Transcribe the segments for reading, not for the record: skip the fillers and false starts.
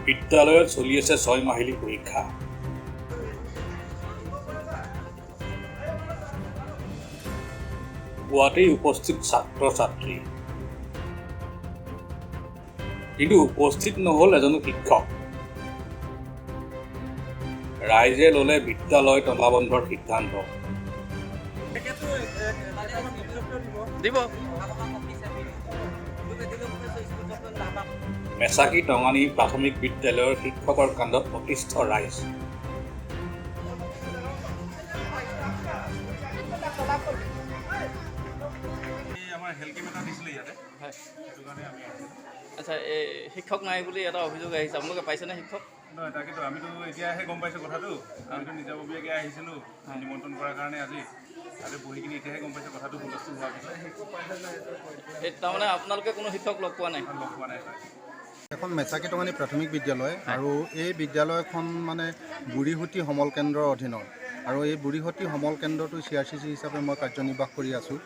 বিদ্যালয়ত চলি আছে 6 মাহিলী পৰীক্ষা। পুৱাতেই উপস্থিত ছাত্ৰ-ছাত্ৰী, কিন্তু উপস্থিত নহ'ল এজনো শিক্ষক। ৰাইজে ল'লে বিদ্যালয় তলাবন্ধৰ সিদ্ধান্ত। মেচাকি টঙানী প্ৰাথমিক বিদ্যালয়ৰ শিক্ষকৰ কাণ্ডত অতিষ্ঠ ৰাইজ। আচ্ছা, এই শিক্ষক নাই বুলি এটা অভিযোগ আহিছে, আপোনালোকে পাইছেনে শিক্ষক? নহয়, তাকেতো আমিতো এতিয়াহে গম পাইছোঁ কথাটো। আমিতো নিজাববীয়াকৈ আহিছিলোঁ নিমন্ত্ৰণ কৰাৰ কাৰণে আজি বহি কিনি এতিয়াহে গম পাইছোঁ কথাটো হুলস্থুল হোৱাৰ পিছত। তাৰমানে আপোনালোকে কোনো শিক্ষক লগ পোৱা নাই? লগ পোৱা নাই। এখন মেচাকি টঙানী প্ৰাথমিক বিদ্যালয় আৰু এই বিদ্যালয়খন মানে বুঢ়ীহুটি সমল কেন্দ্ৰৰ অধীনৰ আৰু এই বুঢ়ীহুটি সমল কেন্দ্ৰটো CRCC হিচাপে মই কাৰ্যনিৰ্বাহ কৰি আছোঁ।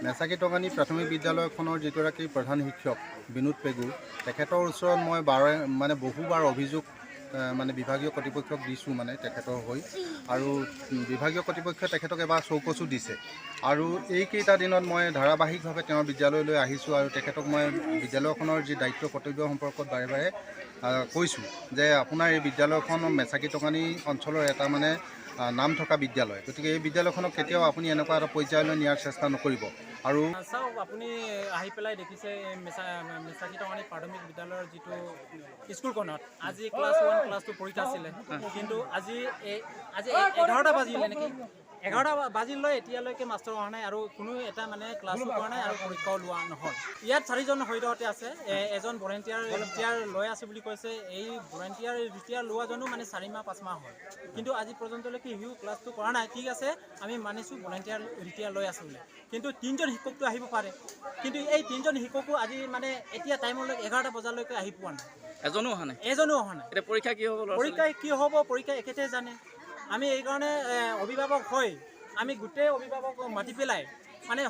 মেচাকি টঙানী প্ৰাথমিক বিদ্যালয়খনৰ যিগৰাকী প্ৰধান শিক্ষক বিনোদ পেগু, তেখেতৰ ওচৰত মই বহুবাৰ অভিযোগ বিভাগীয় কৰ্তৃপক্ষক দিছোঁ তেখেতৰ হৈ, আৰু বিভাগীয় কৰ্তৃপক্ষই তেখেতক এবাৰ চৌকচো দিছে। আৰু এইকেইটা দিনত মই ধাৰাবাহিকভাৱে তেওঁৰ বিদ্যালয়লৈ আহিছোঁ আৰু তেখেতক মই বিদ্যালয়খনৰ যি দায়িত্ব কৰ্তব্য সম্পৰ্কত বাৰে বাৰে কৈছোঁ যে আপোনাৰ এই বিদ্যালয়খন মেচাকি টঙানী অঞ্চলৰ এটা নাম থকা বিদ্যালয়, গতিকে এই বিদ্যালয়খনক কেতিয়াও আপুনি এনেকুৱা এটা পৰ্যায়লৈ নিয়াৰ চেষ্টা নকৰিব। আৰু চাওক, আপুনি আহি পেলাই দেখিছে মেচাকি টঙানী প্ৰাথমিক বিদ্যালয়ৰ যিটো স্কুলখনত আজি ক্লাছ 1 ক্লাছ 2 পৰীক্ষা আছিলে, কিন্তু আজি 11টা বাজিলে নেকি, 11টা বাজিলৈ এতিয়ালৈকে মাষ্টৰ অহা নাই আৰু কোনো এটা ক্লাছো কৰা নাই আৰু পৰীক্ষাও লোৱা নহ'ল। ইয়াত 4জন সৈতে আছে, এজন ভলেণ্টিয়াৰ ৰিটায়াৰ লৈ আছে বুলি কৈছে। এই ভলেণ্টিয়াৰ ৰিটায়াৰ লোৱাজনো 4 মাহ 5 মাহ হ'ল, কিন্তু আজি পৰ্যন্তলৈকে সিও ক্লাছটো কৰা নাই। ঠিক আছে, আমি মানিছোঁ ভলেণ্টিয়াৰ ৰিটায়াৰ লৈ আছে বুলি, কিন্তু 3জন শিক্ষকটো আহিব পাৰে, কিন্তু এই 3জন শিক্ষকো আজি এতিয়া টাইমলৈ 11টা বজালৈকে আহি পোৱা নাই। এজনো অহা নাই? এজনো অহা নাই। এতিয়া পৰীক্ষা কি হ'ব? পৰীক্ষা এখেতে জানে। আমি এইকাৰণে অভিভাৱক হৈ আমি গোটেই অভিভাৱক মাতি পেলাই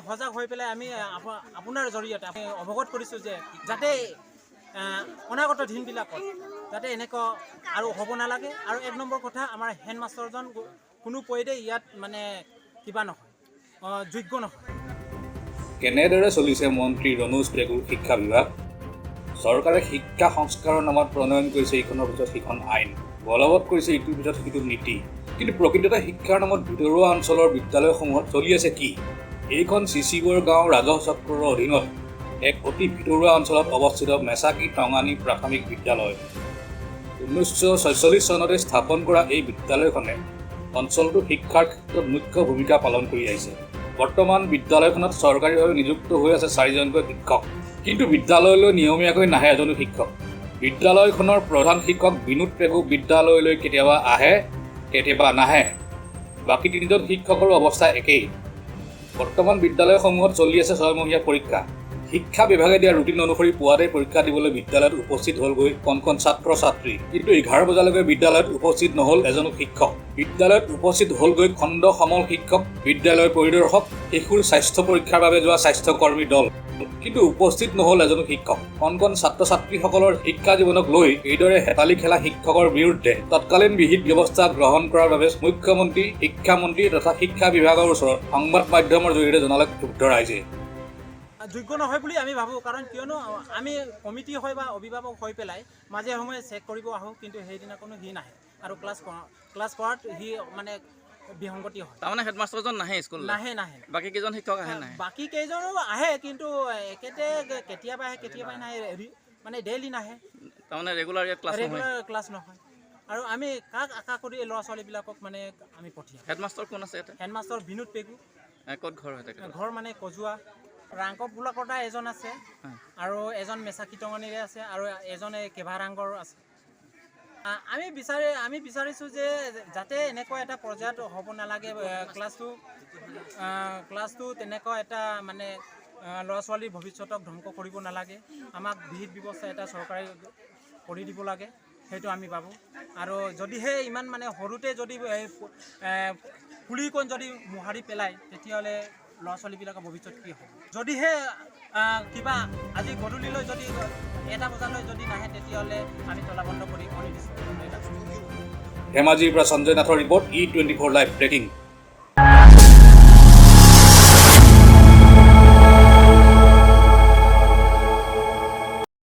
সজাগ হৈ পেলাই আমি আপোনাৰ জৰিয়তে আমি অৱগত কৰিছোঁ যে যাতে অনাগত দিনবিলাকত যাতে এনেকুৱা আৰু হ'ব নালাগে। আৰু 1 নম্বৰ কথা, আমাৰ হেডমাষ্টাৰজন কোনো পধ্যেই ইয়াত কিবা নহয়, যোগ্য নহয়। কেনেদৰে চলিছে মন্ত্ৰী ৰণোজ পেগুৰ শিক্ষা বিভাগ? চৰকাৰে শিক্ষা সংস্কাৰৰ নামত প্ৰণয়ন কৰিছে ইখনৰ পিছত সিখন আইন, বলবৎ কৰিছে ইটোৰ পিছত সিটো নীতি, কিন্তু প্ৰকৃততে শিক্ষাৰ নামত ভিতৰুৱা অঞ্চলৰ বিদ্যালয়সমূহত চলি আছে কি? এইখন চিচিবৰ গাঁও ৰাজহ চক্ৰৰ অধীনত এক অতি ভিতৰুৱা অঞ্চলত অৱস্থিত মেচাকি টঙানী প্ৰাথমিক বিদ্যালয়। 1946 চনতে স্থাপন কৰা এই বিদ্যালয়খনে অঞ্চলটোৰ শিক্ষাৰ ক্ষেত্ৰত মুখ্য ভূমিকা পালন কৰি আহিছে। বৰ্তমান বিদ্যালয়খনত চৰকাৰীভাৱে নিযুক্ত হৈ আছে 4জনকৈ শিক্ষক, কিন্তু বিদ্যালয়লৈ নিয়মীয়াকৈ নাহে এজনো শিক্ষক। বিদ্যালয়খনৰ প্ৰধান শিক্ষক বিনোদ পেগু বিদ্যালয়লৈ কেতিয়াবা আহে, কেতিয়াবা নাহে। বাকী 3জন শিক্ষকৰ অৱস্থা একেই। বৰ্তমান বিদ্যালয়সমূহত চলি আছে 6মহীয়া পৰীক্ষা। শিক্ষা বিভাগে দিয়া ৰুটিন অনুসৰি পুৱাতে পৰীক্ষা দিবলৈ বিদ্যালয়ত উপস্থিত হ'লগৈ কণ ছাত্ৰ-ছাত্ৰী, কিন্তু 11 বজালৈকে বিদ্যালয়ত উপস্থিত নহ'ল এজনো শিক্ষক। বিদ্যালয়ত উপস্থিত হ'লগৈ খণ্ড সমল শিক্ষক, বিদ্যালয় পৰিদৰ্শক, শিশুৰ স্বাস্থ্য পৰীক্ষাৰ বাবে যোৱা স্বাস্থ্যকৰ্মী দল, কিন্তু উপস্থিত নহ'ল এজনো শিক্ষক। কণ ছাত্ৰ-ছাত্ৰীসকলৰ শিক্ষা জীৱনক লৈ এইদৰে হেতালি খেলা শিক্ষকৰ বিৰুদ্ধে তৎকালীন বিহিত ব্যৱস্থা গ্ৰহণ কৰাৰ বাবে মুখ্যমন্ত্ৰী, শিক্ষামন্ত্ৰী তথা শিক্ষা বিভাগৰ ওচৰত সংবাদ মাধ্যমৰ জৰিয়তে জনালে ক্ষুব্ধ ৰাইজে। যোগ্য নহয় বুলি আমি ভাবোঁ, কাৰণ কিয়নো আমি কমিটি হৈ বা অভিভাৱক হৈ পেলাই মাজে সময়ে চেক কৰিব আহোঁ, কিন্তু সেইদিনা কোনো সি নাহে আৰু ক্লাছ কৰাত সি বিসংগতি হয়। তাৰমানে হেডমাষ্টাৰজন নাহে স্কুল? নাহে। বাকী কেইজন শিক্ষক আহে? নাহে। বাকী কেইজনো আহে, কিন্তু একেতে কেতিয়াবা আহে কেতিয়াবা নাহে, ডেইলি নাহে। তাৰমানে ৰেগুলাৰ ক্লাছ নহয়। আৰু আমি কাক আশা কৰি ল'ৰা ছোৱালীবিলাকক আমি পঠিয়াম? হেডমাষ্টাৰ কোন আছে ইয়াতে? হেডমাষ্টাৰ বিনোদ পেগু। ক'ত ঘৰ হয়? ঘৰ কজুৱা। ৰাংকক বোলাকটা এজন আছে, আৰু এজন মেচাকি টঙানীৰে আছে, আৰু এজন কেভাৰাংগৰ আছে। আমি বিচাৰিছোঁ যে যাতে এনেকুৱা এটা পৰ্যায়ত হ'ব নালাগে, ক্লাছটো তেনেকুৱা এটা ল'ৰা ছোৱালীৰ ভৱিষ্যতক ধ্বংস কৰিব নালাগে। আমাক বিহিত ব্যৱস্থা এটা চৰকাৰে কৰি দিব লাগে, সেইটো আমি ভাবোঁ। আৰু যদিহে ইমান সৰুতে যদি পুলিকণ যদি মোহাৰি পেলায়, তেতিয়াহ'লে ল'ৰা ছোৱালীবিলাকৰ ভৱিষ্যত কি হ'ব? যদিহে কিবা আজি গধূলিলৈ যদি 1টা বজালৈ যদি নাহে, তেতিয়াহ'লে আমি তলাবন্ধ কৰি ধেমাজিৰ পৰা সঞ্জয় নাথৰ ৰিপৰ্ট E24 লাইভ ব্ৰেকিং।